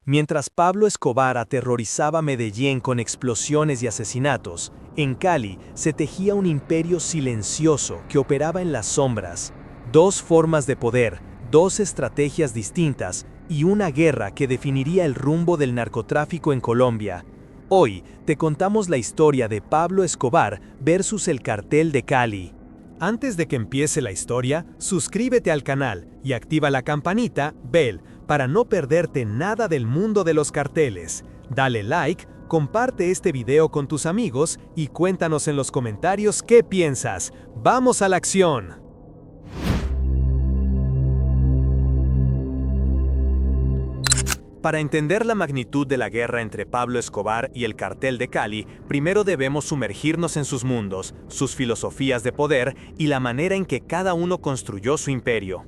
Mientras Pablo Escobar aterrorizaba Medellín con explosiones y asesinatos, en Cali se tejía un imperio silencioso que operaba en las sombras. Dos formas de poder, dos estrategias distintas y una guerra que definiría el rumbo del narcotráfico en Colombia. Hoy te contamos la historia de Pablo Escobar versus el Cartel de Cali. Antes de que empiece la historia, suscríbete al canal y activa la campanita Bell para no perderte nada del mundo de los carteles. Dale like, comparte este video con tus amigos y cuéntanos en los comentarios qué piensas. ¡Vamos a la acción! Para entender la magnitud de la guerra entre Pablo Escobar y el Cartel de Cali, primero debemos sumergirnos en sus mundos, sus filosofías de poder y la manera en que cada uno construyó su imperio.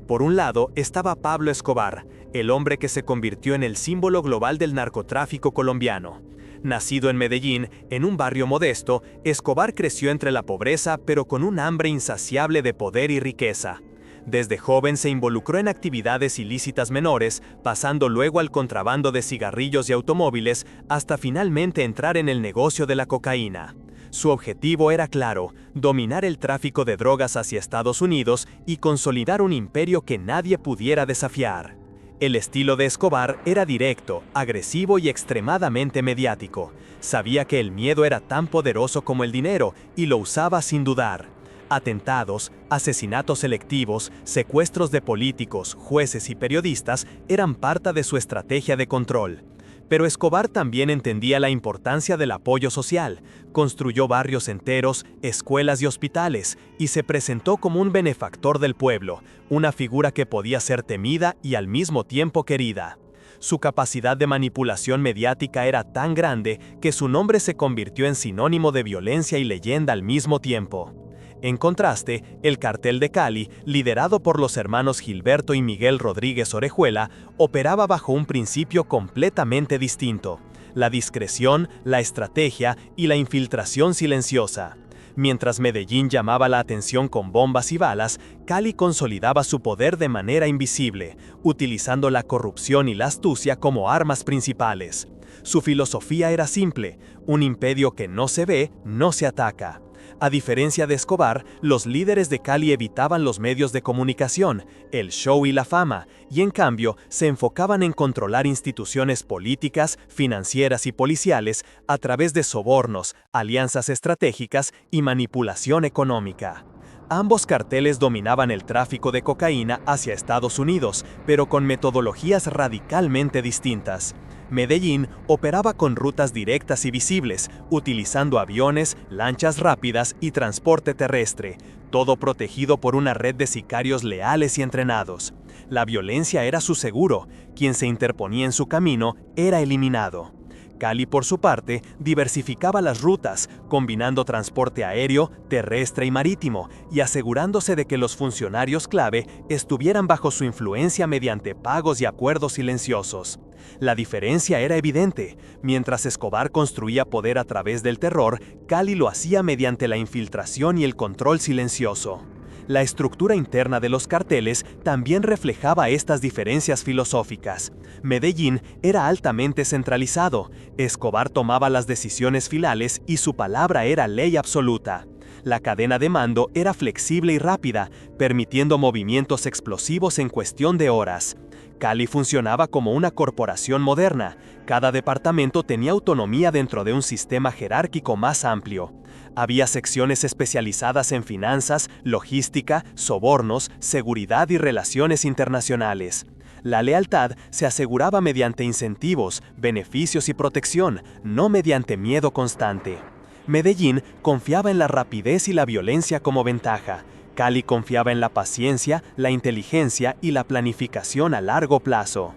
Por un lado estaba Pablo Escobar, el hombre que se convirtió en el símbolo global del narcotráfico colombiano. Nacido en Medellín, en un barrio modesto, Escobar creció entre la pobreza pero con un hambre insaciable de poder y riqueza. Desde joven se involucró en actividades ilícitas menores, pasando luego al contrabando de cigarrillos y automóviles, hasta finalmente entrar en el negocio de la cocaína. Su objetivo era claro: dominar el tráfico de drogas hacia Estados Unidos y consolidar un imperio que nadie pudiera desafiar. El estilo de Escobar era directo, agresivo y extremadamente mediático. Sabía que el miedo era tan poderoso como el dinero y lo usaba sin dudar. Atentados, asesinatos selectivos, secuestros de políticos, jueces y periodistas eran parte de su estrategia de control. Pero Escobar también entendía la importancia del apoyo social, construyó barrios enteros, escuelas y hospitales, y se presentó como un benefactor del pueblo, una figura que podía ser temida y al mismo tiempo querida. Su capacidad de manipulación mediática era tan grande que su nombre se convirtió en sinónimo de violencia y leyenda al mismo tiempo. En contraste, el Cartel de Cali, liderado por los hermanos Gilberto y Miguel Rodríguez Orejuela, operaba bajo un principio completamente distinto: la discreción, la estrategia y la infiltración silenciosa. Mientras Medellín llamaba la atención con bombas y balas, Cali consolidaba su poder de manera invisible, utilizando la corrupción y la astucia como armas principales. Su filosofía era simple: un imperio que no se ve, no se ataca. A diferencia de Escobar, los líderes de Cali evitaban los medios de comunicación, el show y la fama, y en cambio se enfocaban en controlar instituciones políticas, financieras y policiales a través de sobornos, alianzas estratégicas y manipulación económica. Ambos carteles dominaban el tráfico de cocaína hacia Estados Unidos, pero con metodologías radicalmente distintas. Medellín operaba con rutas directas y visibles, utilizando aviones, lanchas rápidas y transporte terrestre, todo protegido por una red de sicarios leales y entrenados. La violencia era su seguro: quien se interponía en su camino era eliminado. Cali, por su parte, diversificaba las rutas, combinando transporte aéreo, terrestre y marítimo, y asegurándose de que los funcionarios clave estuvieran bajo su influencia mediante pagos y acuerdos silenciosos. La diferencia era evidente: mientras Escobar construía poder a través del terror, Cali lo hacía mediante la infiltración y el control silencioso. La estructura interna de los carteles también reflejaba estas diferencias filosóficas. Medellín era altamente centralizado, Escobar tomaba las decisiones finales y su palabra era ley absoluta. La cadena de mando era flexible y rápida, permitiendo movimientos explosivos en cuestión de horas. Cali funcionaba como una corporación moderna. Cada departamento tenía autonomía dentro de un sistema jerárquico más amplio. Había secciones especializadas en finanzas, logística, sobornos, seguridad y relaciones internacionales. La lealtad se aseguraba mediante incentivos, beneficios y protección, no mediante miedo constante. Medellín confiaba en la rapidez y la violencia como ventaja. Cali confiaba en la paciencia, la inteligencia y la planificación a largo plazo.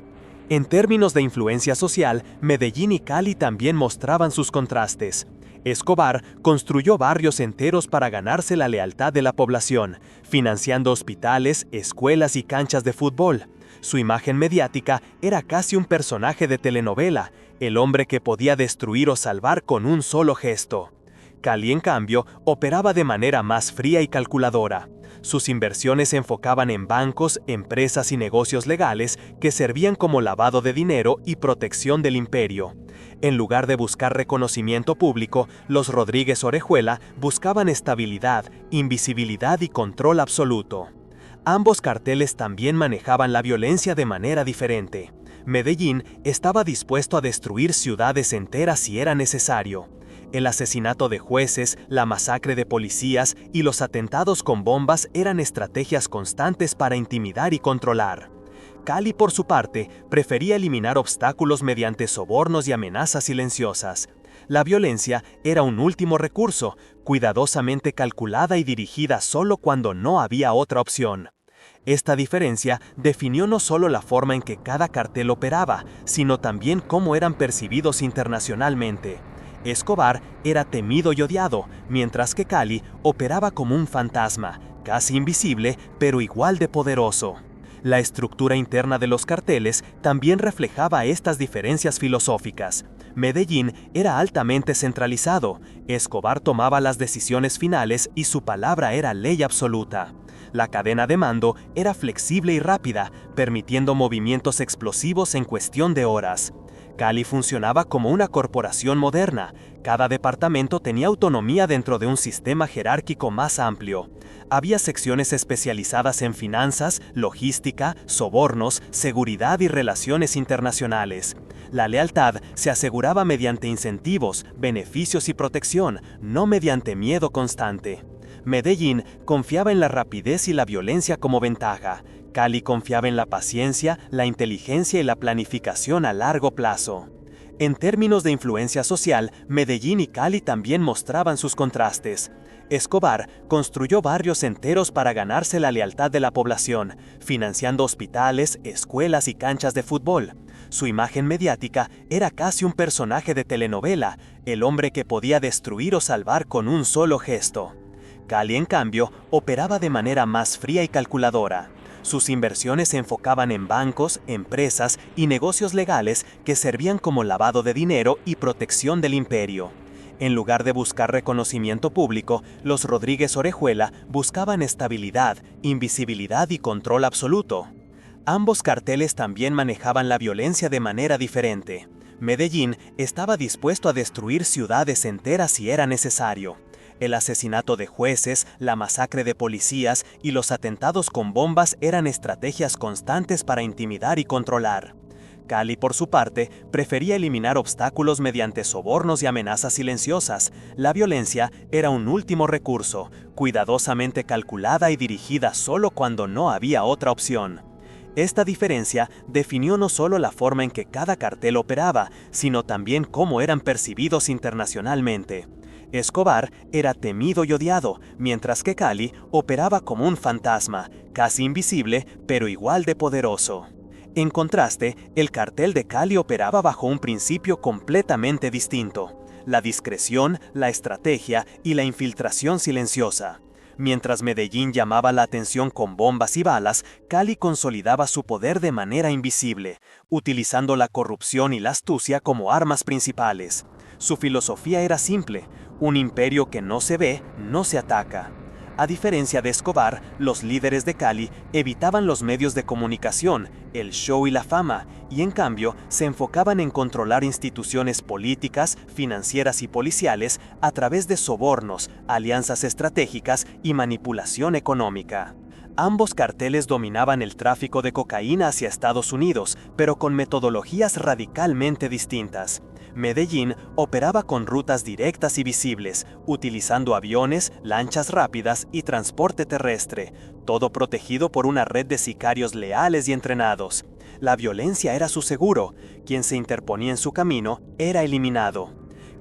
En términos de influencia social, Medellín y Cali también mostraban sus contrastes. Escobar construyó barrios enteros para ganarse la lealtad de la población, financiando hospitales, escuelas y canchas de fútbol. Su imagen mediática era casi un personaje de telenovela, el hombre que podía destruir o salvar con un solo gesto. Cali, en cambio, operaba de manera más fría y calculadora. Sus inversiones se enfocaban en bancos, empresas y negocios legales que servían como lavado de dinero y protección del imperio. En lugar de buscar reconocimiento público, los Rodríguez Orejuela buscaban estabilidad, invisibilidad y control absoluto. Ambos carteles también manejaban la violencia de manera diferente. Medellín estaba dispuesto a destruir ciudades enteras si era necesario. El asesinato de jueces, la masacre de policías y los atentados con bombas eran estrategias constantes para intimidar y controlar. Cali, por su parte, prefería eliminar obstáculos mediante sobornos y amenazas silenciosas. La violencia era un último recurso, cuidadosamente calculada y dirigida solo cuando no había otra opción. Esta diferencia definió no solo la forma en que cada cartel operaba, sino también cómo eran percibidos internacionalmente. Escobar era temido y odiado, mientras que Cali operaba como un fantasma, casi invisible, pero igual de poderoso. La estructura interna de los carteles también reflejaba estas diferencias filosóficas. Medellín era altamente centralizado, Escobar tomaba las decisiones finales y su palabra era ley absoluta. La cadena de mando era flexible y rápida, permitiendo movimientos explosivos en cuestión de horas. Cali funcionaba como una corporación moderna. Cada departamento tenía autonomía dentro de un sistema jerárquico más amplio. Había secciones especializadas en finanzas, logística, sobornos, seguridad y relaciones internacionales. La lealtad se aseguraba mediante incentivos, beneficios y protección, no mediante miedo constante. Medellín confiaba en la rapidez y la violencia como ventaja. Cali confiaba en la paciencia, la inteligencia y la planificación a largo plazo. En términos de influencia social, Medellín y Cali también mostraban sus contrastes. Escobar construyó barrios enteros para ganarse la lealtad de la población, financiando hospitales, escuelas y canchas de fútbol. Su imagen mediática era casi un personaje de telenovela, el hombre que podía destruir o salvar con un solo gesto. Cali, en cambio, operaba de manera más fría y calculadora. Sus inversiones se enfocaban en bancos, empresas y negocios legales que servían como lavado de dinero y protección del imperio. En lugar de buscar reconocimiento público, los Rodríguez Orejuela buscaban estabilidad, invisibilidad y control absoluto. Ambos carteles también manejaban la violencia de manera diferente. Medellín estaba dispuesto a destruir ciudades enteras si era necesario. El asesinato de jueces, la masacre de policías y los atentados con bombas eran estrategias constantes para intimidar y controlar. Cali, por su parte, prefería eliminar obstáculos mediante sobornos y amenazas silenciosas. La violencia era un último recurso, cuidadosamente calculada y dirigida solo cuando no había otra opción. Esta diferencia definió no solo la forma en que cada cartel operaba, sino también cómo eran percibidos internacionalmente. Escobar era temido y odiado, mientras que Cali operaba como un fantasma, casi invisible, pero igual de poderoso. En contraste, el cartel de Cali operaba bajo un principio completamente distinto: la discreción, la estrategia y la infiltración silenciosa. Mientras Medellín llamaba la atención con bombas y balas, Cali consolidaba su poder de manera invisible, utilizando la corrupción y la astucia como armas principales. Su filosofía era simple: un imperio que no se ve, no se ataca. A diferencia de Escobar, los líderes de Cali evitaban los medios de comunicación, el show y la fama, y en cambio se enfocaban en controlar instituciones políticas, financieras y policiales a través de sobornos, alianzas estratégicas y manipulación económica. Ambos carteles dominaban el tráfico de cocaína hacia Estados Unidos, pero con metodologías radicalmente distintas. Medellín operaba con rutas directas y visibles, utilizando aviones, lanchas rápidas y transporte terrestre, todo protegido por una red de sicarios leales y entrenados. La violencia era su seguro, quien se interponía en su camino era eliminado.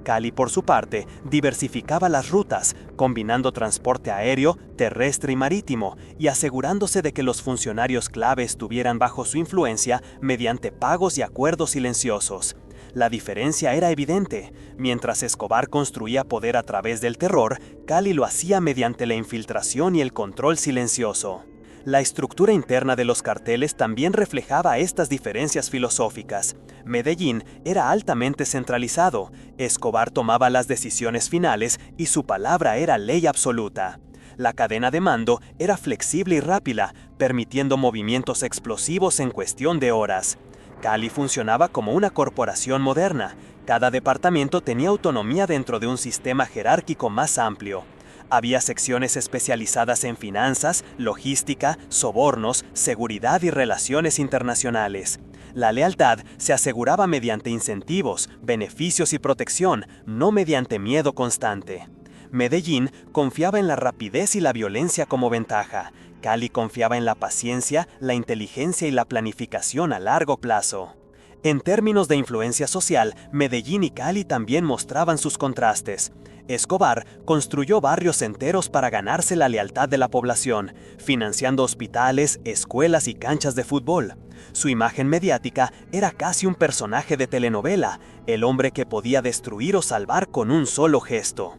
Cali, por su parte, diversificaba las rutas, combinando transporte aéreo, terrestre y marítimo, y asegurándose de que los funcionarios clave estuvieran bajo su influencia mediante pagos y acuerdos silenciosos. La diferencia era evidente. Mientras Escobar construía poder a través del terror, Cali lo hacía mediante la infiltración y el control silencioso. La estructura interna de los carteles también reflejaba estas diferencias filosóficas. Medellín era altamente centralizado, Escobar tomaba las decisiones finales y su palabra era ley absoluta. La cadena de mando era flexible y rápida, permitiendo movimientos explosivos en cuestión de horas. Cali funcionaba como una corporación moderna. Cada departamento tenía autonomía dentro de un sistema jerárquico más amplio. Había secciones especializadas en finanzas, logística, sobornos, seguridad y relaciones internacionales. La lealtad se aseguraba mediante incentivos, beneficios y protección, no mediante miedo constante. Medellín confiaba en la rapidez y la violencia como ventaja. Cali confiaba en la paciencia, la inteligencia y la planificación a largo plazo. En términos de influencia social, Medellín y Cali también mostraban sus contrastes. Escobar construyó barrios enteros para ganarse la lealtad de la población, financiando hospitales, escuelas y canchas de fútbol. Su imagen mediática era casi un personaje de telenovela, el hombre que podía destruir o salvar con un solo gesto.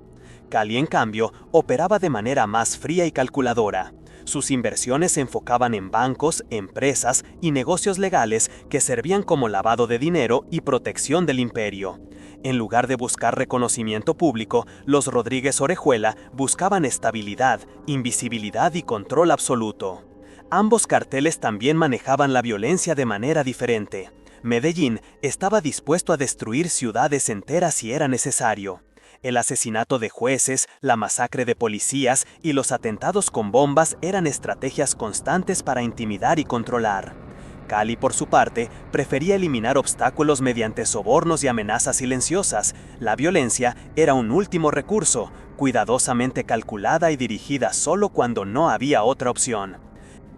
Cali, en cambio, operaba de manera más fría y calculadora. Sus inversiones se enfocaban en bancos, empresas y negocios legales que servían como lavado de dinero y protección del imperio. En lugar de buscar reconocimiento público, los Rodríguez Orejuela buscaban estabilidad, invisibilidad y control absoluto. Ambos carteles también manejaban la violencia de manera diferente. Medellín estaba dispuesto a destruir ciudades enteras si era necesario. El asesinato de jueces, la masacre de policías y los atentados con bombas eran estrategias constantes para intimidar y controlar. Cali, por su parte, prefería eliminar obstáculos mediante sobornos y amenazas silenciosas. La violencia era un último recurso, cuidadosamente calculada y dirigida solo cuando no había otra opción.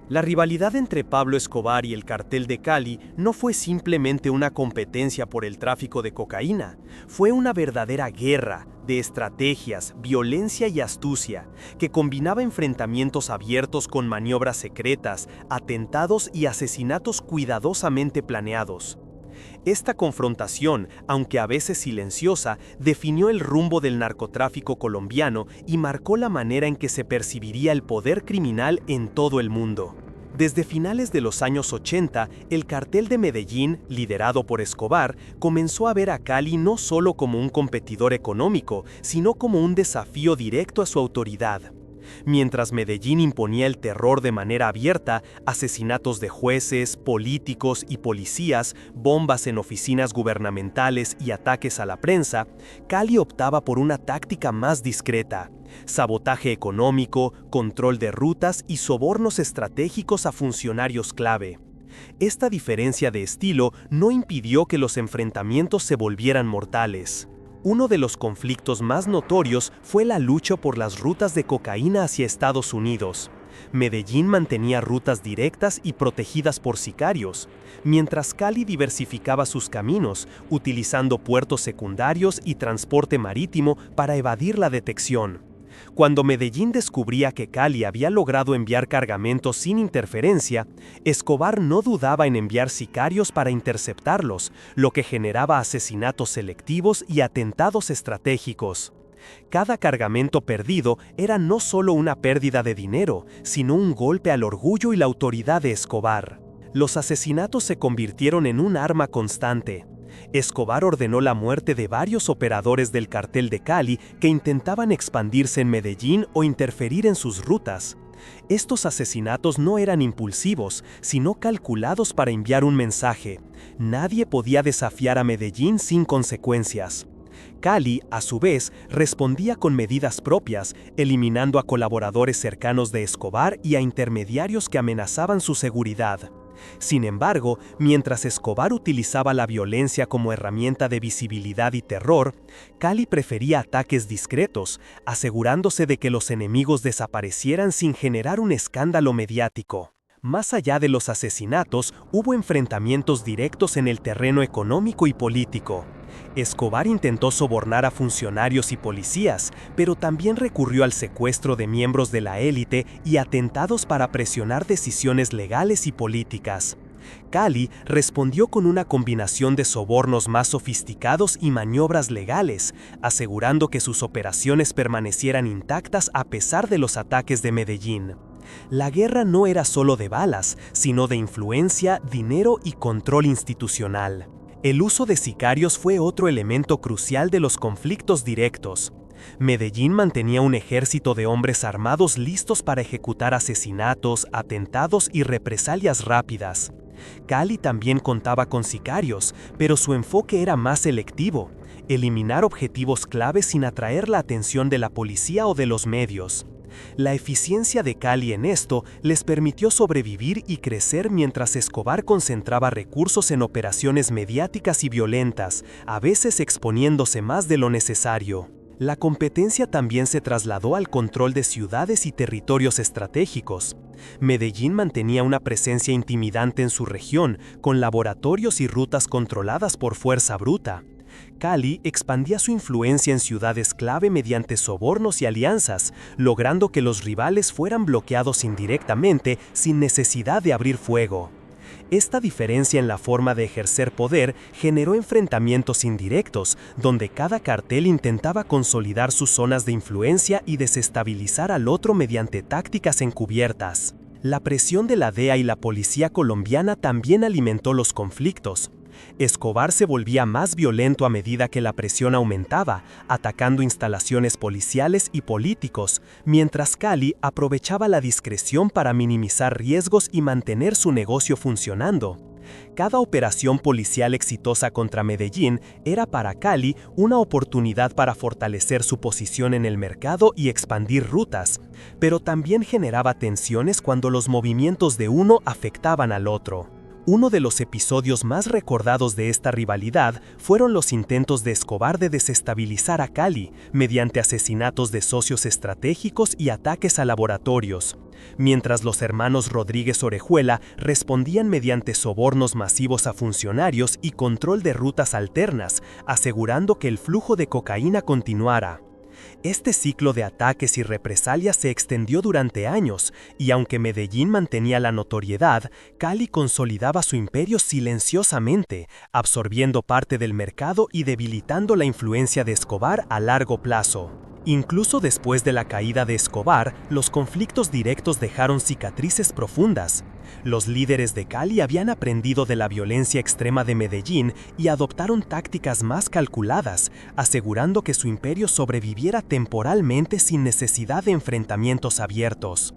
La rivalidad entre Pablo Escobar y el cartel de Cali no fue simplemente una competencia por el tráfico de cocaína, fue una verdadera guerra de estrategias, violencia y astucia, que combinaba enfrentamientos abiertos con maniobras secretas, atentados y asesinatos cuidadosamente planeados. Esta confrontación, aunque a veces silenciosa, definió el rumbo del narcotráfico colombiano y marcó la manera en que se percibiría el poder criminal en todo el mundo. Desde finales de los años 80, el cartel de Medellín, liderado por Escobar, comenzó a ver a Cali no solo como un competidor económico, sino como un desafío directo a su autoridad. Mientras Medellín imponía el terror de manera abierta, asesinatos de jueces, políticos y policías, bombas en oficinas gubernamentales y ataques a la prensa, Cali optaba por una táctica más discreta: sabotaje económico, control de rutas y sobornos estratégicos a funcionarios clave. Esta diferencia de estilo no impidió que los enfrentamientos se volvieran mortales. Uno de los conflictos más notorios fue la lucha por las rutas de cocaína hacia Estados Unidos. Medellín mantenía rutas directas y protegidas por sicarios, mientras Cali diversificaba sus caminos, utilizando puertos secundarios y transporte marítimo para evadir la detección. Cuando Medellín descubría que Cali había logrado enviar cargamentos sin interferencia, Escobar no dudaba en enviar sicarios para interceptarlos, lo que generaba asesinatos selectivos y atentados estratégicos. Cada cargamento perdido era no solo una pérdida de dinero, sino un golpe al orgullo y la autoridad de Escobar. Los asesinatos se convirtieron en un arma constante. Escobar ordenó la muerte de varios operadores del cartel de Cali que intentaban expandirse en Medellín o interferir en sus rutas. Estos asesinatos no eran impulsivos, sino calculados para enviar un mensaje: nadie podía desafiar a Medellín sin consecuencias. Cali, a su vez, respondía con medidas propias, eliminando a colaboradores cercanos de Escobar y a intermediarios que amenazaban su seguridad. Sin embargo, mientras Escobar utilizaba la violencia como herramienta de visibilidad y terror, Cali prefería ataques discretos, asegurándose de que los enemigos desaparecieran sin generar un escándalo mediático. Más allá de los asesinatos, hubo enfrentamientos directos en el terreno económico y político. Escobar intentó sobornar a funcionarios y policías, pero también recurrió al secuestro de miembros de la élite y atentados para presionar decisiones legales y políticas. Cali respondió con una combinación de sobornos más sofisticados y maniobras legales, asegurando que sus operaciones permanecieran intactas a pesar de los ataques de Medellín. La guerra no era solo de balas, sino de influencia, dinero y control institucional. El uso de sicarios fue otro elemento crucial de los conflictos directos. Medellín mantenía un ejército de hombres armados listos para ejecutar asesinatos, atentados y represalias rápidas. Cali también contaba con sicarios, pero su enfoque era más selectivo: eliminar objetivos claves sin atraer la atención de la policía o de los medios. La eficiencia de Cali en esto les permitió sobrevivir y crecer mientras Escobar concentraba recursos en operaciones mediáticas y violentas, a veces exponiéndose más de lo necesario. La competencia también se trasladó al control de ciudades y territorios estratégicos. Medellín mantenía una presencia intimidante en su región, con laboratorios y rutas controladas por fuerza bruta. Cali expandía su influencia en ciudades clave mediante sobornos y alianzas, logrando que los rivales fueran bloqueados indirectamente sin necesidad de abrir fuego. Esta diferencia en la forma de ejercer poder generó enfrentamientos indirectos, donde cada cartel intentaba consolidar sus zonas de influencia y desestabilizar al otro mediante tácticas encubiertas. La presión de la DEA y la policía colombiana también alimentó los conflictos. Escobar se volvía más violento a medida que la presión aumentaba, atacando instalaciones policiales y políticos, mientras Cali aprovechaba la discreción para minimizar riesgos y mantener su negocio funcionando. Cada operación policial exitosa contra Medellín era para Cali una oportunidad para fortalecer su posición en el mercado y expandir rutas, pero también generaba tensiones cuando los movimientos de uno afectaban al otro. Uno de los episodios más recordados de esta rivalidad fueron los intentos de Escobar de desestabilizar a Cali mediante asesinatos de socios estratégicos y ataques a laboratorios, mientras los hermanos Rodríguez Orejuela respondían mediante sobornos masivos a funcionarios y control de rutas alternas, asegurando que el flujo de cocaína continuara. Este ciclo de ataques y represalias se extendió durante años, y aunque Medellín mantenía la notoriedad, Cali consolidaba su imperio silenciosamente, absorbiendo parte del mercado y debilitando la influencia de Escobar a largo plazo. Incluso después de la caída de Escobar, los conflictos directos dejaron cicatrices profundas. Los líderes de Cali habían aprendido de la violencia extrema de Medellín y adoptaron tácticas más calculadas, asegurando que su imperio sobreviviera temporalmente sin necesidad de enfrentamientos abiertos.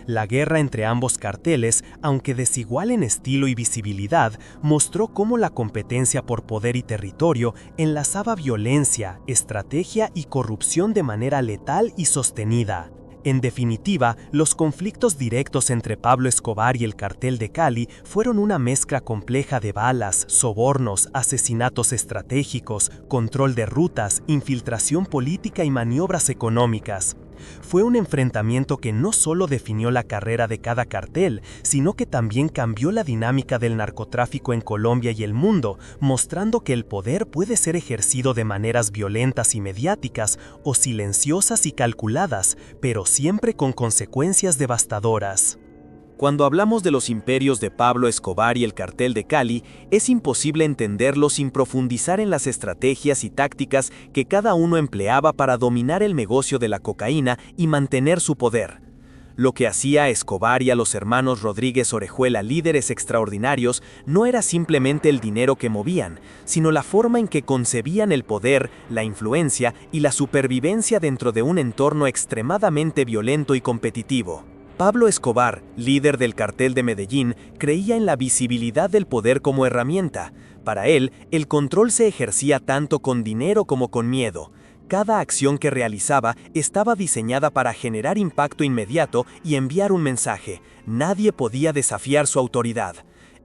La guerra entre ambos carteles, aunque desigual en estilo y visibilidad, mostró cómo la competencia por poder y territorio enlazaba violencia, estrategia y corrupción de manera letal y sostenida. En definitiva, los conflictos directos entre Pablo Escobar y el cartel de Cali fueron una mezcla compleja de balas, sobornos, asesinatos estratégicos, control de rutas, infiltración política y maniobras económicas. Fue un enfrentamiento que no solo definió la carrera de cada cartel, sino que también cambió la dinámica del narcotráfico en Colombia y el mundo, mostrando que el poder puede ser ejercido de maneras violentas y mediáticas o silenciosas y calculadas, pero siempre con consecuencias devastadoras. Cuando hablamos de los imperios de Pablo Escobar y el cartel de Cali, es imposible entenderlo sin profundizar en las estrategias y tácticas que cada uno empleaba para dominar el negocio de la cocaína y mantener su poder. Lo que hacía a Escobar y a los hermanos Rodríguez Orejuela líderes extraordinarios no era simplemente el dinero que movían, sino la forma en que concebían el poder, la influencia y la supervivencia dentro de un entorno extremadamente violento y competitivo. Pablo Escobar, líder del cartel de Medellín, creía en la visibilidad del poder como herramienta. Para él, el control se ejercía tanto con dinero como con miedo. Cada acción que realizaba estaba diseñada para generar impacto inmediato y enviar un mensaje: nadie podía desafiar su autoridad.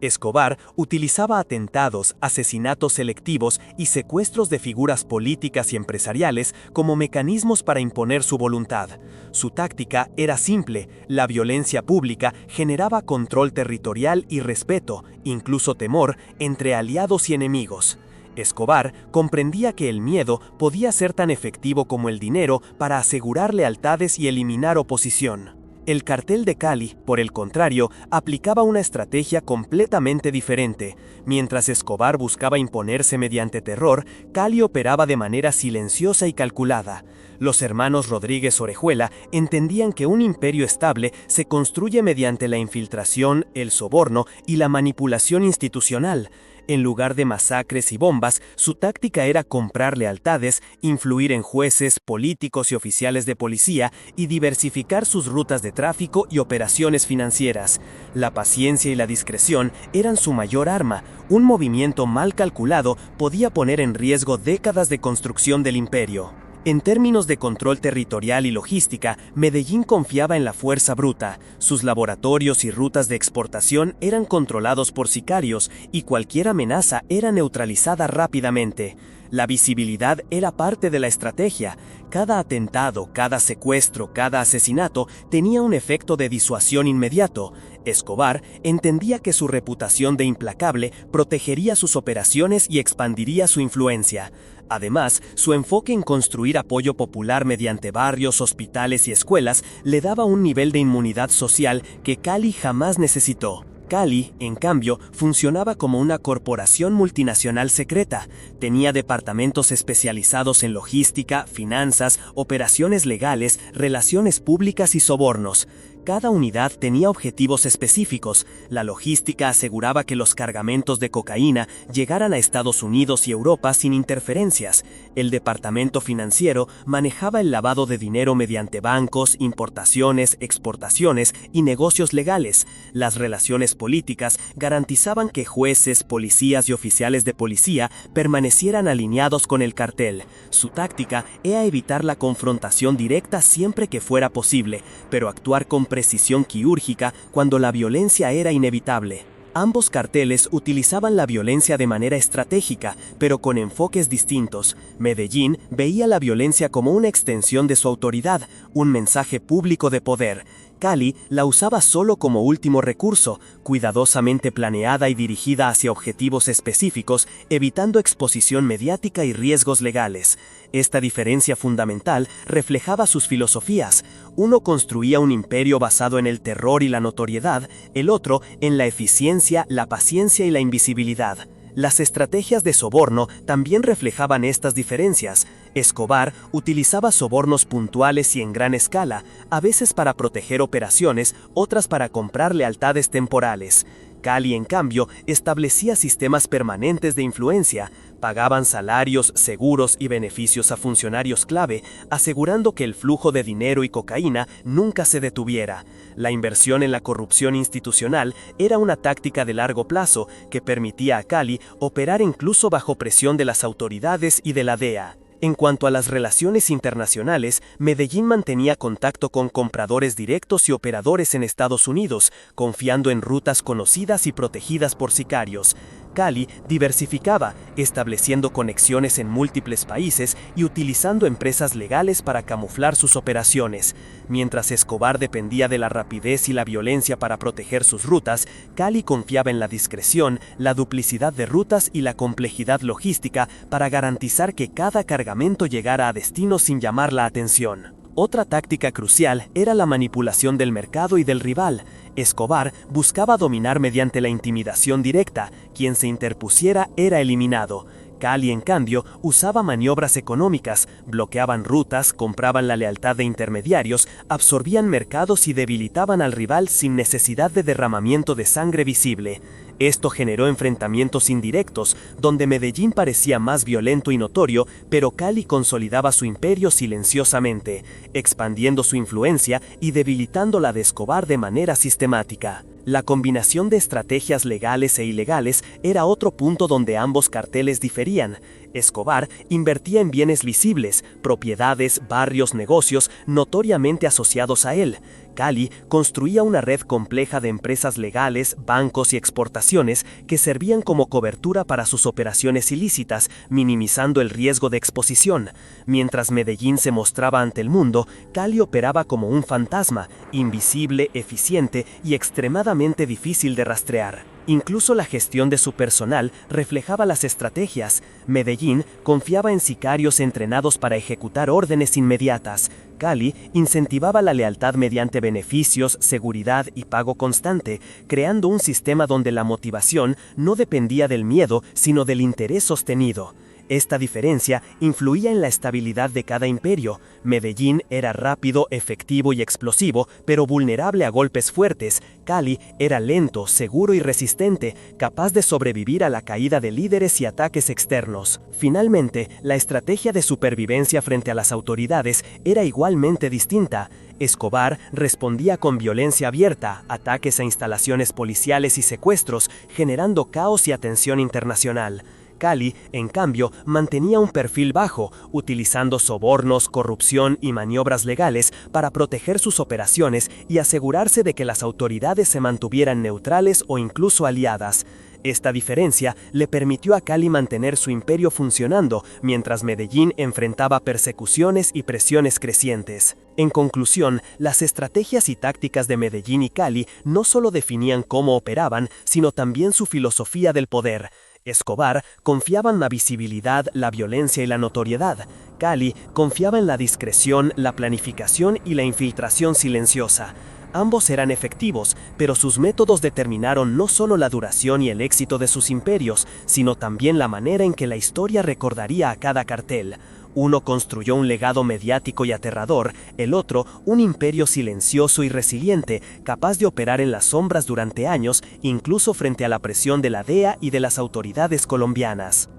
Escobar utilizaba atentados, asesinatos selectivos y secuestros de figuras políticas y empresariales como mecanismos para imponer su voluntad. Su táctica era simple: la violencia pública generaba control territorial y respeto, incluso temor, entre aliados y enemigos. Escobar comprendía que el miedo podía ser tan efectivo como el dinero para asegurar lealtades y eliminar oposición. El cartel de Cali, por el contrario, aplicaba una estrategia completamente diferente. Mientras Escobar buscaba imponerse mediante terror, Cali operaba de manera silenciosa y calculada. Los hermanos Rodríguez Orejuela entendían que un imperio estable se construye mediante la infiltración, el soborno y la manipulación institucional. En lugar de masacres y bombas, su táctica era comprar lealtades, influir en jueces, políticos y oficiales de policía y diversificar sus rutas de tráfico y operaciones financieras. La paciencia y la discreción eran su mayor arma. Un movimiento mal calculado podía poner en riesgo décadas de construcción del imperio. En términos de control territorial y logística, Medellín confiaba en la fuerza bruta. Sus laboratorios y rutas de exportación eran controlados por sicarios y cualquier amenaza era neutralizada rápidamente. La visibilidad era parte de la estrategia. Cada atentado, cada secuestro, cada asesinato tenía un efecto de disuasión inmediato. Escobar entendía que su reputación de implacable protegería sus operaciones y expandiría su influencia. Además, su enfoque en construir apoyo popular mediante barrios, hospitales y escuelas le daba un nivel de inmunidad social que Cali jamás necesitó. Cali, en cambio, funcionaba como una corporación multinacional secreta. Tenía departamentos especializados en logística, finanzas, operaciones legales, relaciones públicas y sobornos. Cada unidad tenía objetivos específicos. La logística aseguraba que los cargamentos de cocaína llegaran a Estados Unidos y Europa sin interferencias. El departamento financiero manejaba el lavado de dinero mediante bancos, importaciones, exportaciones y negocios legales. Las relaciones políticas garantizaban que jueces, policías y oficiales de policía permanecieran alineados con el cartel. Su táctica era evitar la confrontación directa siempre que fuera posible, pero actuar con precisión quirúrgica cuando la violencia era inevitable. Ambos carteles utilizaban la violencia de manera estratégica, pero con enfoques distintos. Medellín veía la violencia como una extensión de su autoridad, un mensaje público de poder. Cali la usaba solo como último recurso, cuidadosamente planeada y dirigida hacia objetivos específicos, evitando exposición mediática y riesgos legales. Esta diferencia fundamental reflejaba sus filosofías. Uno construía un imperio basado en el terror y la notoriedad, el otro en la eficiencia, la paciencia y la invisibilidad. Las estrategias de soborno también reflejaban estas diferencias. Escobar utilizaba sobornos puntuales y en gran escala, a veces para proteger operaciones, otras para comprar lealtades temporales. Cali, en cambio, establecía sistemas permanentes de influencia. Pagaban salarios, seguros y beneficios a funcionarios clave, asegurando que el flujo de dinero y cocaína nunca se detuviera. La inversión en la corrupción institucional era una táctica de largo plazo que permitía a Cali operar incluso bajo presión de las autoridades y de la DEA. En cuanto a las relaciones internacionales, Medellín mantenía contacto con compradores directos y operadores en Estados Unidos, confiando en rutas conocidas y protegidas por sicarios. Cali diversificaba, estableciendo conexiones en múltiples países y utilizando empresas legales para camuflar sus operaciones. Mientras Escobar dependía de la rapidez y la violencia para proteger sus rutas, Cali confiaba en la discreción, la duplicidad de rutas y la complejidad logística para garantizar que cada cargamento llegara a destino sin llamar la atención. Otra táctica crucial era la manipulación del mercado y del rival. Escobar buscaba dominar mediante la intimidación directa. Quien se interpusiera era eliminado. Cali, en cambio, usaba maniobras económicas, bloqueaban rutas, compraban la lealtad de intermediarios, absorbían mercados y debilitaban al rival sin necesidad de derramamiento de sangre visible. Esto generó enfrentamientos indirectos, donde Medellín parecía más violento y notorio, pero Cali consolidaba su imperio silenciosamente, expandiendo su influencia y debilitando la de Escobar de manera sistemática. La combinación de estrategias legales e ilegales era otro punto donde ambos carteles diferían. Escobar invertía en bienes visibles, propiedades, barrios, negocios notoriamente asociados a él. Cali construía una red compleja de empresas legales, bancos y exportaciones que servían como cobertura para sus operaciones ilícitas, minimizando el riesgo de exposición. Mientras Medellín se mostraba ante el mundo, Cali operaba como un fantasma, invisible, eficiente y extremadamente difícil de rastrear. Incluso la gestión de su personal reflejaba las estrategias. Medellín confiaba en sicarios entrenados para ejecutar órdenes inmediatas. Cali incentivaba la lealtad mediante beneficios, seguridad y pago constante, creando un sistema donde la motivación no dependía del miedo, sino del interés sostenido. Esta diferencia influía en la estabilidad de cada imperio. Medellín era rápido, efectivo y explosivo, pero vulnerable a golpes fuertes. Cali era lento, seguro y resistente, capaz de sobrevivir a la caída de líderes y ataques externos. Finalmente, la estrategia de supervivencia frente a las autoridades era igualmente distinta. Escobar respondía con violencia abierta, ataques a instalaciones policiales y secuestros, generando caos y atención internacional. Cali, en cambio, mantenía un perfil bajo, utilizando sobornos, corrupción y maniobras legales para proteger sus operaciones y asegurarse de que las autoridades se mantuvieran neutrales o incluso aliadas. Esta diferencia le permitió a Cali mantener su imperio funcionando, mientras Medellín enfrentaba persecuciones y presiones crecientes. En conclusión, las estrategias y tácticas de Medellín y Cali no solo definían cómo operaban, sino también su filosofía del poder. Escobar confiaba en la visibilidad, la violencia y la notoriedad. Cali confiaba en la discreción, la planificación y la infiltración silenciosa. Ambos eran efectivos, pero sus métodos determinaron no solo la duración y el éxito de sus imperios, sino también la manera en que la historia recordaría a cada cartel. Uno construyó un legado mediático y aterrador, el otro un imperio silencioso y resiliente, capaz de operar en las sombras durante años, incluso frente a la presión de la DEA y de las autoridades colombianas.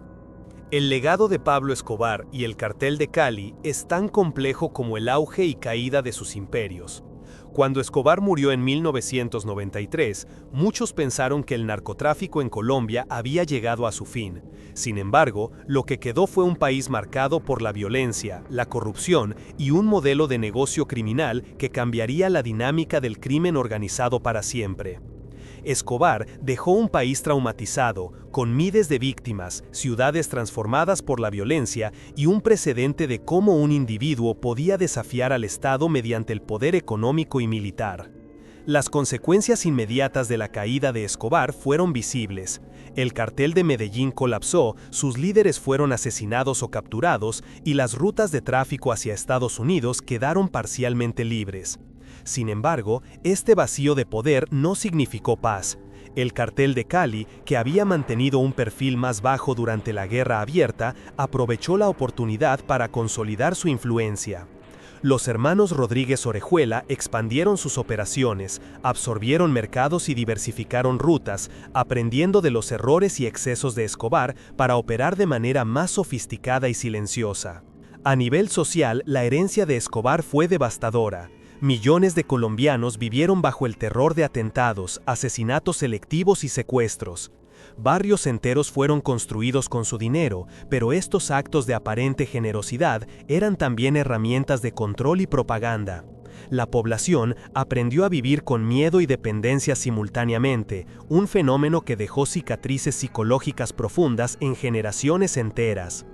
El legado de Pablo Escobar y el cartel de Cali es tan complejo como el auge y caída de sus imperios. Cuando Escobar murió en 1993, muchos pensaron que el narcotráfico en Colombia había llegado a su fin. Sin embargo, lo que quedó fue un país marcado por la violencia, la corrupción y un modelo de negocio criminal que cambiaría la dinámica del crimen organizado para siempre. Escobar dejó un país traumatizado, con miles de víctimas, ciudades transformadas por la violencia y un precedente de cómo un individuo podía desafiar al Estado mediante el poder económico y militar. Las consecuencias inmediatas de la caída de Escobar fueron visibles. El cartel de Medellín colapsó, sus líderes fueron asesinados o capturados y las rutas de tráfico hacia Estados Unidos quedaron parcialmente libres. Sin embargo, este vacío de poder no significó paz. El cartel de Cali, que había mantenido un perfil más bajo durante la Guerra Abierta, aprovechó la oportunidad para consolidar su influencia. Los hermanos Rodríguez Orejuela expandieron sus operaciones, absorbieron mercados y diversificaron rutas, aprendiendo de los errores y excesos de Escobar para operar de manera más sofisticada y silenciosa. A nivel social, la herencia de Escobar fue devastadora. Millones de colombianos vivieron bajo el terror de atentados, asesinatos selectivos y secuestros. Barrios enteros fueron construidos con su dinero, pero estos actos de aparente generosidad eran también herramientas de control y propaganda. La población aprendió a vivir con miedo y dependencia simultáneamente, un fenómeno que dejó cicatrices psicológicas profundas en generaciones enteras.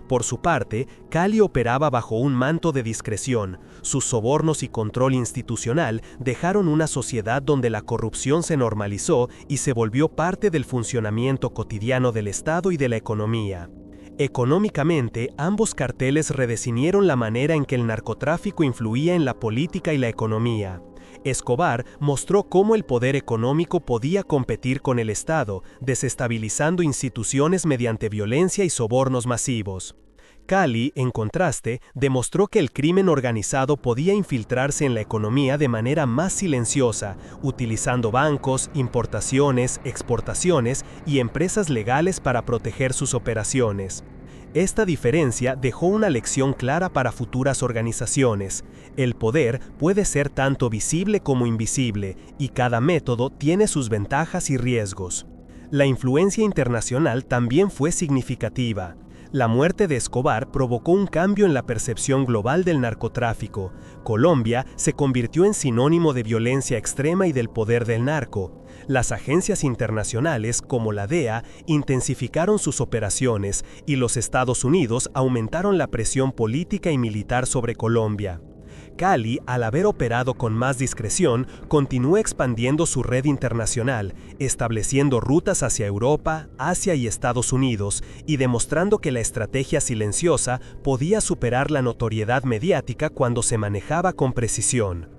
Por su parte, Cali operaba bajo un manto de discreción. Sus sobornos y control institucional dejaron una sociedad donde la corrupción se normalizó y se volvió parte del funcionamiento cotidiano del Estado y de la economía. Económicamente, ambos carteles redefinieron la manera en que el narcotráfico influía en la política y la economía. Escobar mostró cómo el poder económico podía competir con el Estado, desestabilizando instituciones mediante violencia y sobornos masivos. Cali, en contraste, demostró que el crimen organizado podía infiltrarse en la economía de manera más silenciosa, utilizando bancos, importaciones, exportaciones y empresas legales para proteger sus operaciones. Esta diferencia dejó una lección clara para futuras organizaciones. El poder puede ser tanto visible como invisible, y cada método tiene sus ventajas y riesgos. La influencia internacional también fue significativa. La muerte de Escobar provocó un cambio en la percepción global del narcotráfico. Colombia se convirtió en sinónimo de violencia extrema y del poder del narco. Las agencias internacionales, como la DEA, intensificaron sus operaciones y los Estados Unidos aumentaron la presión política y militar sobre Colombia. Cali, al haber operado con más discreción, continuó expandiendo su red internacional, estableciendo rutas hacia Europa, Asia y Estados Unidos, y demostrando que la estrategia silenciosa podía superar la notoriedad mediática cuando se manejaba con precisión.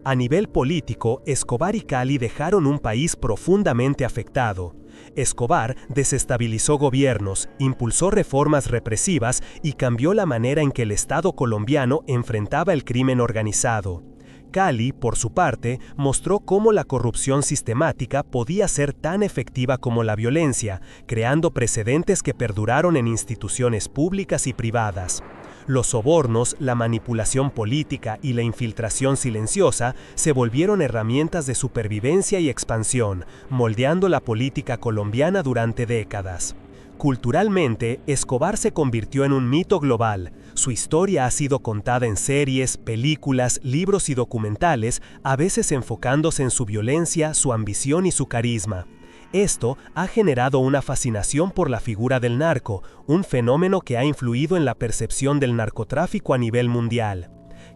A nivel político, Escobar y Cali dejaron un país profundamente afectado. Escobar desestabilizó gobiernos, impulsó reformas represivas y cambió la manera en que el Estado colombiano enfrentaba el crimen organizado. Cali, por su parte, mostró cómo la corrupción sistemática podía ser tan efectiva como la violencia, creando precedentes que perduraron en instituciones públicas y privadas. Los sobornos, la manipulación política y la infiltración silenciosa se volvieron herramientas de supervivencia y expansión, moldeando la política colombiana durante décadas. Culturalmente, Escobar se convirtió en un mito global. Su historia ha sido contada en series, películas, libros y documentales, a veces enfocándose en su violencia, su ambición y su carisma. Esto ha generado una fascinación por la figura del narco, un fenómeno que ha influido en la percepción del narcotráfico a nivel mundial.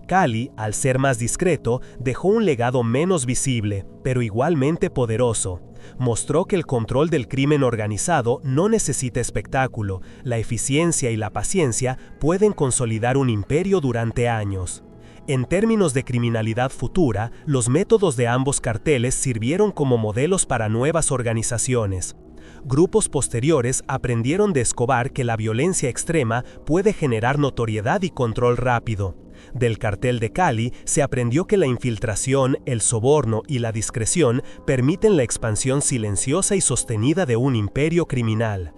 Cali, al ser más discreto, dejó un legado menos visible, pero igualmente poderoso. Mostró que el control del crimen organizado no necesita espectáculo, la eficiencia y la paciencia pueden consolidar un imperio durante años. En términos de criminalidad futura, los métodos de ambos carteles sirvieron como modelos para nuevas organizaciones. Grupos posteriores aprendieron de Escobar que la violencia extrema puede generar notoriedad y control rápido. Del cartel de Cali se aprendió que la infiltración, el soborno y la discreción permiten la expansión silenciosa y sostenida de un imperio criminal.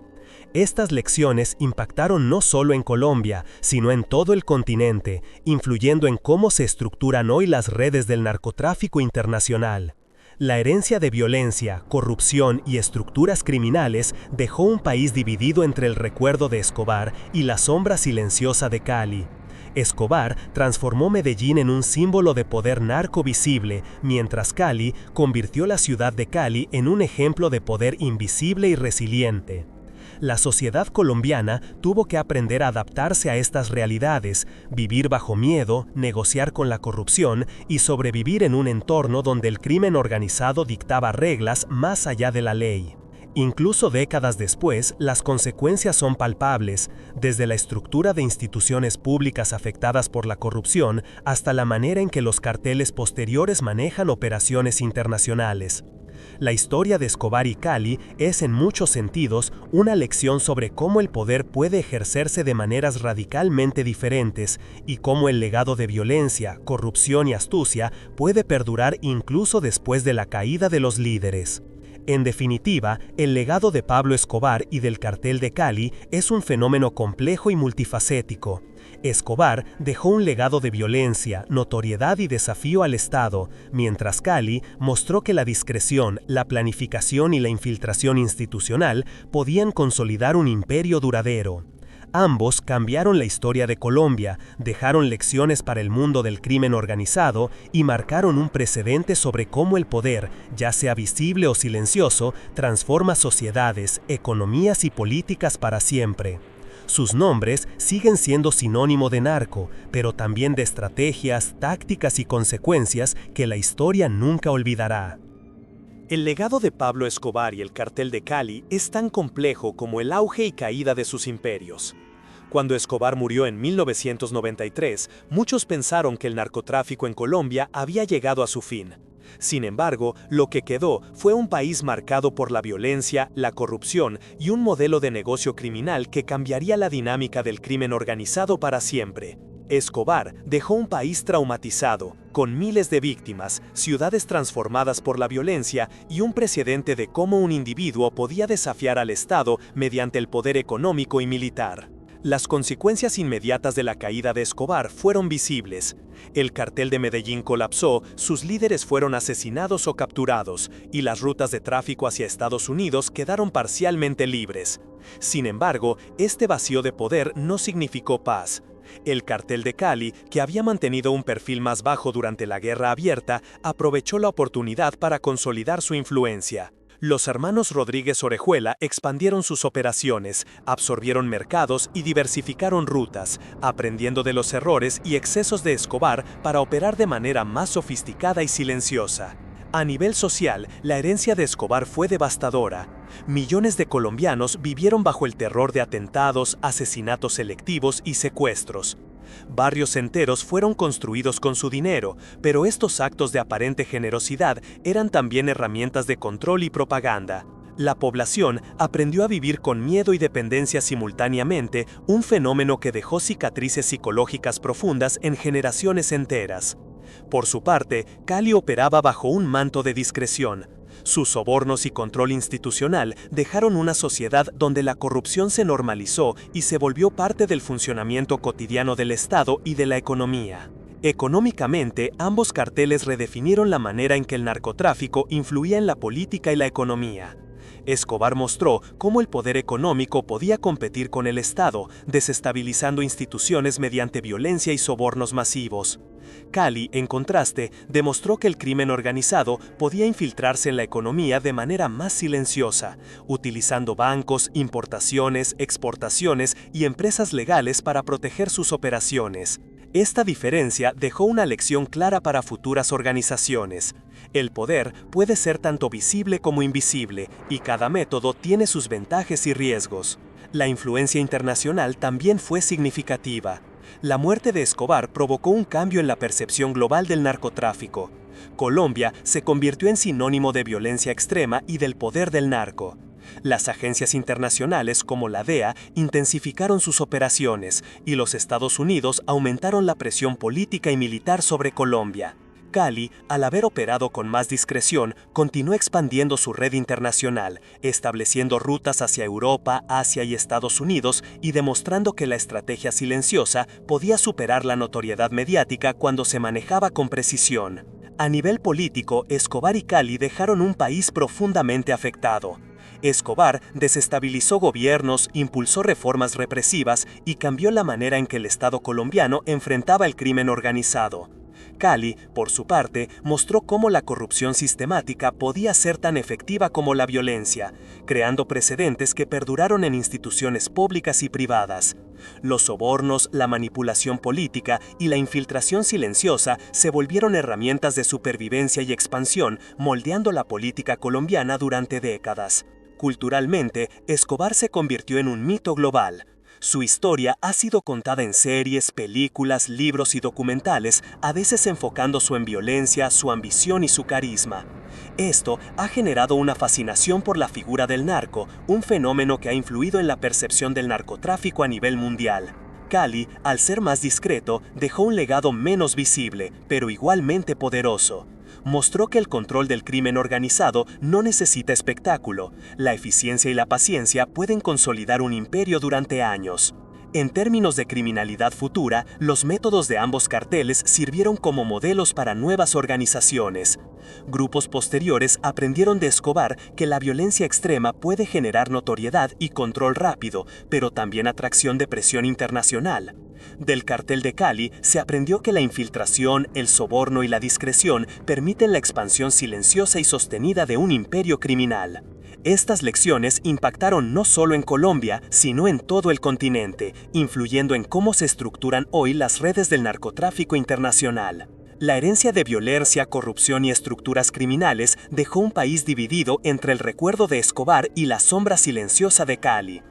Estas lecciones impactaron no solo en Colombia, sino en todo el continente, influyendo en cómo se estructuran hoy las redes del narcotráfico internacional. La herencia de violencia, corrupción y estructuras criminales dejó un país dividido entre el recuerdo de Escobar y la sombra silenciosa de Cali. Escobar transformó Medellín en un símbolo de poder narco visible, mientras Cali convirtió la ciudad de Cali en un ejemplo de poder invisible y resiliente. La sociedad colombiana tuvo que aprender a adaptarse a estas realidades, vivir bajo miedo, negociar con la corrupción y sobrevivir en un entorno donde el crimen organizado dictaba reglas más allá de la ley. Incluso décadas después, las consecuencias son palpables, desde la estructura de instituciones públicas afectadas por la corrupción hasta la manera en que los carteles posteriores manejan operaciones internacionales. La historia de Escobar y Cali es en muchos sentidos una lección sobre cómo el poder puede ejercerse de maneras radicalmente diferentes y cómo el legado de violencia, corrupción y astucia puede perdurar incluso después de la caída de los líderes. En definitiva, el legado de Pablo Escobar y del cartel de Cali es un fenómeno complejo y multifacético. Escobar dejó un legado de violencia, notoriedad y desafío al Estado, mientras Cali mostró que la discreción, la planificación y la infiltración institucional podían consolidar un imperio duradero. Ambos cambiaron la historia de Colombia, dejaron lecciones para el mundo del crimen organizado y marcaron un precedente sobre cómo el poder, ya sea visible o silencioso, transforma sociedades, economías y políticas para siempre. Sus nombres siguen siendo sinónimo de narco, pero también de estrategias, tácticas y consecuencias que la historia nunca olvidará. El legado de Pablo Escobar y el cartel de Cali es tan complejo como el auge y caída de sus imperios. Cuando Escobar murió en 1993, muchos pensaron que el narcotráfico en Colombia había llegado a su fin. Sin embargo, lo que quedó fue un país marcado por la violencia, la corrupción y un modelo de negocio criminal que cambiaría la dinámica del crimen organizado para siempre. Escobar dejó un país traumatizado, con miles de víctimas, ciudades transformadas por la violencia y un precedente de cómo un individuo podía desafiar al Estado mediante el poder económico y militar. Las consecuencias inmediatas de la caída de Escobar fueron visibles. El cartel de Medellín colapsó, sus líderes fueron asesinados o capturados, y las rutas de tráfico hacia Estados Unidos quedaron parcialmente libres. Sin embargo, este vacío de poder no significó paz. El cartel de Cali, que había mantenido un perfil más bajo durante la Guerra Abierta, aprovechó la oportunidad para consolidar su influencia. Los hermanos Rodríguez Orejuela expandieron sus operaciones, absorbieron mercados y diversificaron rutas, aprendiendo de los errores y excesos de Escobar para operar de manera más sofisticada y silenciosa. A nivel social, la herencia de Escobar fue devastadora. Millones de colombianos vivieron bajo el terror de atentados, asesinatos selectivos y secuestros. Barrios enteros fueron construidos con su dinero, pero estos actos de aparente generosidad eran también herramientas de control y propaganda. La población aprendió a vivir con miedo y dependencia simultáneamente, un fenómeno que dejó cicatrices psicológicas profundas en generaciones enteras. Por su parte, Cali operaba bajo un manto de discreción. Sus sobornos y control institucional dejaron una sociedad donde la corrupción se normalizó y se volvió parte del funcionamiento cotidiano del Estado y de la economía. Económicamente, ambos carteles redefinieron la manera en que el narcotráfico influía en la política y la economía. Escobar mostró cómo el poder económico podía competir con el Estado, desestabilizando instituciones mediante violencia y sobornos masivos. Cali, en contraste, demostró que el crimen organizado podía infiltrarse en la economía de manera más silenciosa, utilizando bancos, importaciones, exportaciones y empresas legales para proteger sus operaciones. Esta diferencia dejó una lección clara para futuras organizaciones. El poder puede ser tanto visible como invisible, y cada método tiene sus ventajas y riesgos. La influencia internacional también fue significativa. La muerte de Escobar provocó un cambio en la percepción global del narcotráfico. Colombia se convirtió en sinónimo de violencia extrema y del poder del narco. Las agencias internacionales como la DEA intensificaron sus operaciones y los Estados Unidos aumentaron la presión política y militar sobre Colombia. Cali, al haber operado con más discreción, continuó expandiendo su red internacional, estableciendo rutas hacia Europa, Asia y Estados Unidos y demostrando que la estrategia silenciosa podía superar la notoriedad mediática cuando se manejaba con precisión. A nivel político, Escobar y Cali dejaron un país profundamente afectado. Escobar desestabilizó gobiernos, impulsó reformas represivas y cambió la manera en que el Estado colombiano enfrentaba el crimen organizado. Cali, por su parte, mostró cómo la corrupción sistemática podía ser tan efectiva como la violencia, creando precedentes que perduraron en instituciones públicas y privadas. Los sobornos, la manipulación política y la infiltración silenciosa se volvieron herramientas de supervivencia y expansión, moldeando la política colombiana durante décadas. Culturalmente, Escobar se convirtió en un mito global. Su historia ha sido contada en series, películas, libros y documentales, a veces enfocándose en violencia, su ambición y su carisma. Esto ha generado una fascinación por la figura del narco, un fenómeno que ha influido en la percepción del narcotráfico a nivel mundial. Cali, al ser más discreto, dejó un legado menos visible, pero igualmente poderoso. Mostró que el control del crimen organizado no necesita espectáculo. La eficiencia y la paciencia pueden consolidar un imperio durante años. En términos de criminalidad futura, los métodos de ambos carteles sirvieron como modelos para nuevas organizaciones. Grupos posteriores aprendieron de Escobar que la violencia extrema puede generar notoriedad y control rápido, pero también atracción de presión internacional. Del cartel de Cali se aprendió que la infiltración, el soborno y la discreción permiten la expansión silenciosa y sostenida de un imperio criminal. Estas lecciones impactaron no solo en Colombia, sino en todo el continente, influyendo en cómo se estructuran hoy las redes del narcotráfico internacional. La herencia de violencia, corrupción y estructuras criminales dejó un país dividido entre el recuerdo de Escobar y la sombra silenciosa de Cali.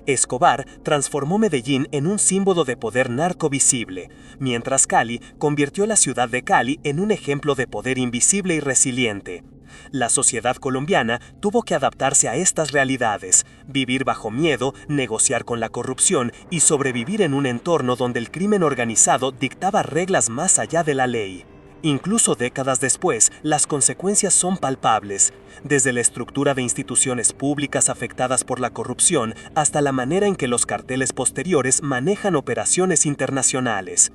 Escobar transformó Medellín en un símbolo de poder narco visible, mientras Cali convirtió la ciudad de Cali en un ejemplo de poder invisible y resiliente. La sociedad colombiana tuvo que adaptarse a estas realidades, vivir bajo miedo, negociar con la corrupción y sobrevivir en un entorno donde el crimen organizado dictaba reglas más allá de la ley. Incluso décadas después, las consecuencias son palpables, desde la estructura de instituciones públicas afectadas por la corrupción hasta la manera en que los carteles posteriores manejan operaciones internacionales.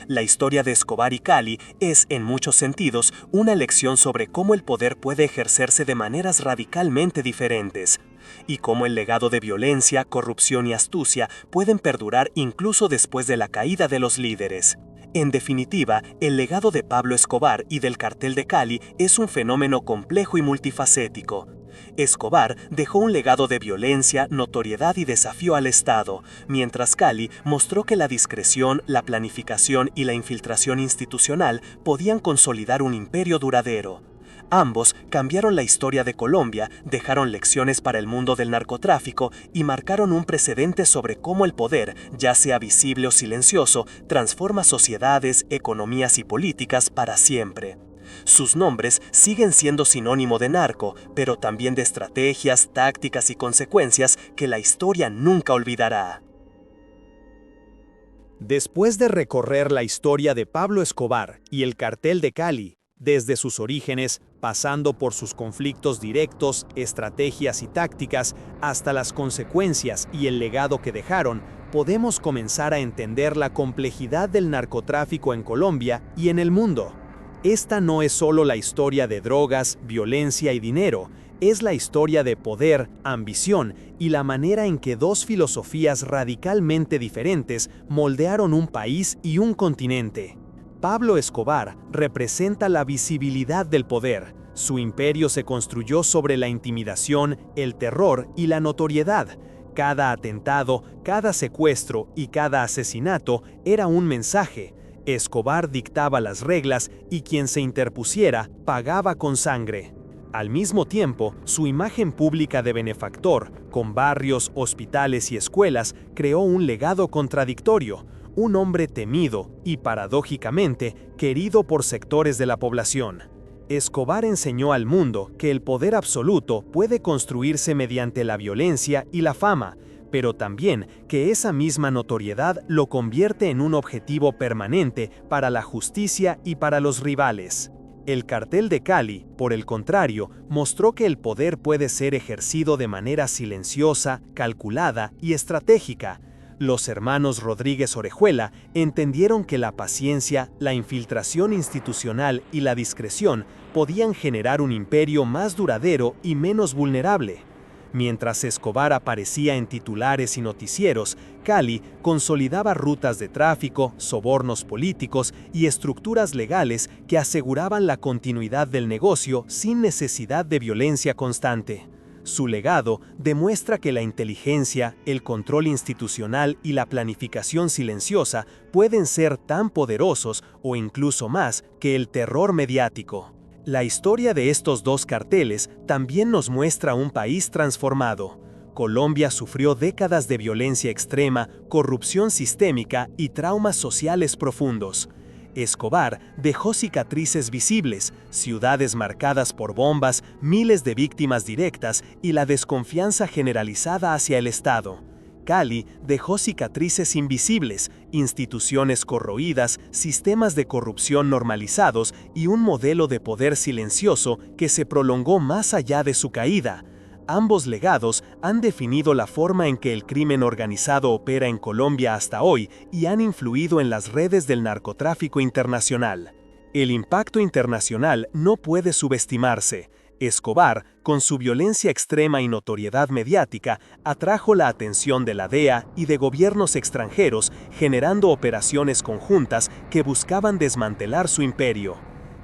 La historia de Escobar y Cali es, en muchos sentidos, una lección sobre cómo el poder puede ejercerse de maneras radicalmente diferentes, y cómo el legado de violencia, corrupción y astucia pueden perdurar incluso después de la caída de los líderes. En definitiva, el legado de Pablo Escobar y del cartel de Cali es un fenómeno complejo y multifacético. Escobar dejó un legado de violencia, notoriedad y desafío al Estado, mientras Cali mostró que la discreción, la planificación y la infiltración institucional podían consolidar un imperio duradero. Ambos cambiaron la historia de Colombia, dejaron lecciones para el mundo del narcotráfico y marcaron un precedente sobre cómo el poder, ya sea visible o silencioso, transforma sociedades, economías y políticas para siempre. Sus nombres siguen siendo sinónimo de narco, pero también de estrategias, tácticas y consecuencias que la historia nunca olvidará. Después de recorrer la historia de Pablo Escobar y el cartel de Cali, desde sus orígenes, pasando por sus conflictos directos, estrategias y tácticas, hasta las consecuencias y el legado que dejaron, podemos comenzar a entender la complejidad del narcotráfico en Colombia y en el mundo. Esta no es solo la historia de drogas, violencia y dinero, es la historia de poder, ambición y la manera en que dos filosofías radicalmente diferentes moldearon un país y un continente. Pablo Escobar representa la visibilidad del poder. Su imperio se construyó sobre la intimidación, el terror y la notoriedad. Cada atentado, cada secuestro y cada asesinato era un mensaje. Escobar dictaba las reglas y quien se interpusiera pagaba con sangre. Al mismo tiempo, su imagen pública de benefactor, con barrios, hospitales y escuelas, creó un legado contradictorio. Un hombre temido y, paradójicamente, querido por sectores de la población. Escobar enseñó al mundo que el poder absoluto puede construirse mediante la violencia y la fama, pero también que esa misma notoriedad lo convierte en un objetivo permanente para la justicia y para los rivales. El cartel de Cali, por el contrario, mostró que el poder puede ser ejercido de manera silenciosa, calculada y estratégica. Los hermanos Rodríguez Orejuela entendieron que la paciencia, la infiltración institucional y la discreción podían generar un imperio más duradero y menos vulnerable. Mientras Escobar aparecía en titulares y noticieros, Cali consolidaba rutas de tráfico, sobornos políticos y estructuras legales que aseguraban la continuidad del negocio sin necesidad de violencia constante. Su legado demuestra que la inteligencia, el control institucional y la planificación silenciosa pueden ser tan poderosos o incluso más que el terror mediático. La historia de estos dos carteles también nos muestra un país transformado. Colombia sufrió décadas de violencia extrema, corrupción sistémica y traumas sociales profundos. Escobar dejó cicatrices visibles, ciudades marcadas por bombas, miles de víctimas directas y la desconfianza generalizada hacia el Estado. Cali dejó cicatrices invisibles, instituciones corroídas, sistemas de corrupción normalizados y un modelo de poder silencioso que se prolongó más allá de su caída. Ambos legados han definido la forma en que el crimen organizado opera en Colombia hasta hoy y han influido en las redes del narcotráfico internacional. El impacto internacional no puede subestimarse. Escobar, con su violencia extrema y notoriedad mediática, atrajo la atención de la DEA y de gobiernos extranjeros, generando operaciones conjuntas que buscaban desmantelar su imperio.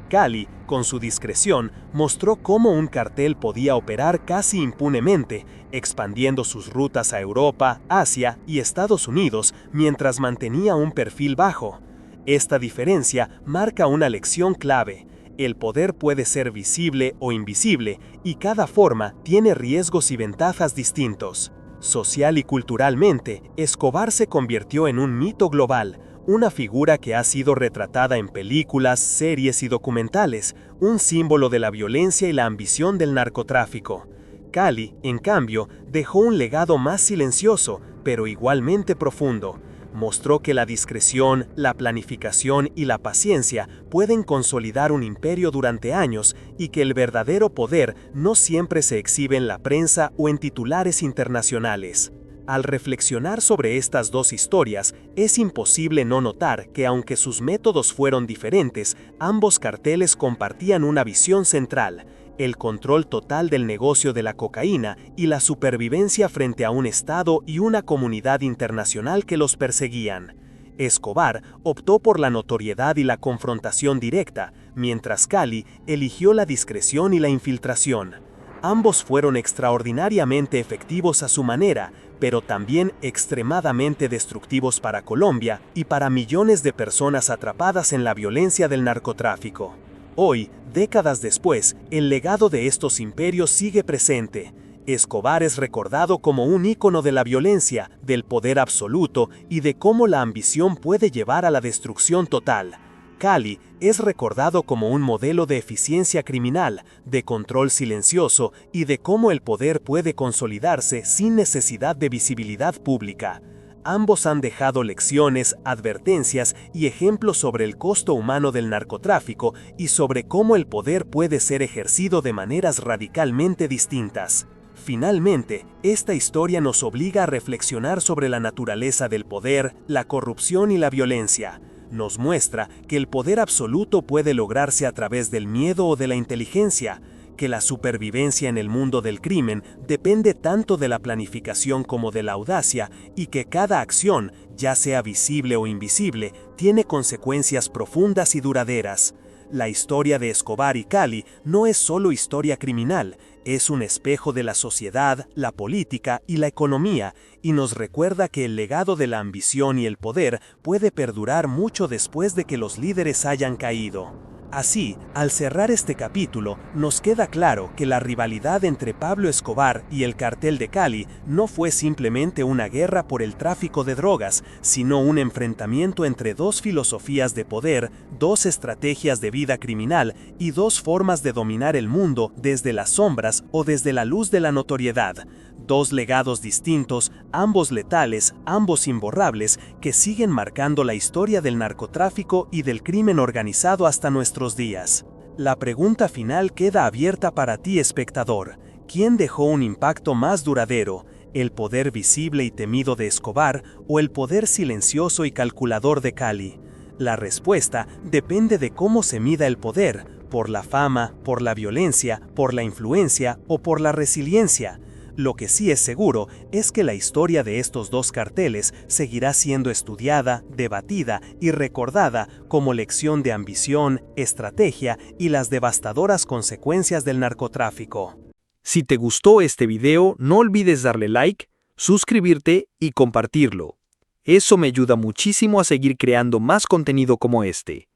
Cali, con su discreción, mostró cómo un cartel podía operar casi impunemente, expandiendo sus rutas a Europa, Asia y Estados Unidos mientras mantenía un perfil bajo. Esta diferencia marca una lección clave. El poder puede ser visible o invisible, y cada forma tiene riesgos y ventajas distintos. Social y culturalmente, Escobar se convirtió en un mito global, una figura que ha sido retratada en películas, series y documentales, un símbolo de la violencia y la ambición del narcotráfico. Cali, en cambio, dejó un legado más silencioso, pero igualmente profundo. Mostró que la discreción, la planificación y la paciencia pueden consolidar un imperio durante años y que el verdadero poder no siempre se exhibe en la prensa o en titulares internacionales. Al reflexionar sobre estas dos historias, es imposible no notar que aunque sus métodos fueron diferentes, ambos carteles compartían una visión central: el control total del negocio de la cocaína y la supervivencia frente a un Estado y una comunidad internacional que los perseguían. Escobar optó por la notoriedad y la confrontación directa, mientras Cali eligió la discreción y la infiltración. Ambos fueron extraordinariamente efectivos a su manera, pero también extremadamente destructivos para Colombia y para millones de personas atrapadas en la violencia del narcotráfico. Hoy, décadas después, el legado de estos imperios sigue presente. Escobar es recordado como un ícono de la violencia, del poder absoluto y de cómo la ambición puede llevar a la destrucción total. Cali es recordado como un modelo de eficiencia criminal, de control silencioso y de cómo el poder puede consolidarse sin necesidad de visibilidad pública. Ambos han dejado lecciones, advertencias y ejemplos sobre el costo humano del narcotráfico y sobre cómo el poder puede ser ejercido de maneras radicalmente distintas. Finalmente, esta historia nos obliga a reflexionar sobre la naturaleza del poder, la corrupción y la violencia. Nos muestra que el poder absoluto puede lograrse a través del miedo o de la inteligencia, que la supervivencia en el mundo del crimen depende tanto de la planificación como de la audacia y que cada acción, ya sea visible o invisible, tiene consecuencias profundas y duraderas. La historia de Escobar y Cali no es solo historia criminal, es un espejo de la sociedad, la política y la economía, y nos recuerda que el legado de la ambición y el poder puede perdurar mucho después de que los líderes hayan caído. Así, al cerrar este capítulo, nos queda claro que la rivalidad entre Pablo Escobar y el cartel de Cali no fue simplemente una guerra por el tráfico de drogas, sino un enfrentamiento entre dos filosofías de poder, dos estrategias de vida criminal y dos formas de dominar el mundo desde las sombras o desde la luz de la notoriedad. Dos legados distintos, ambos letales, ambos imborrables, que siguen marcando la historia del narcotráfico y del crimen organizado hasta nuestros días. La pregunta final queda abierta para ti, espectador. ¿Quién dejó un impacto más duradero? ¿El poder visible y temido de Escobar o el poder silencioso y calculador de Cali? La respuesta depende de cómo se mida el poder, por la fama, por la violencia, por la influencia o por la resiliencia. Lo que sí es seguro es que la historia de estos dos carteles seguirá siendo estudiada, debatida y recordada como lección de ambición, estrategia y las devastadoras consecuencias del narcotráfico. Si te gustó este video, no olvides darle like, suscribirte y compartirlo. Eso me ayuda muchísimo a seguir creando más contenido como este.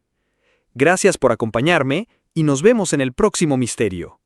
Gracias por acompañarme y nos vemos en el próximo misterio.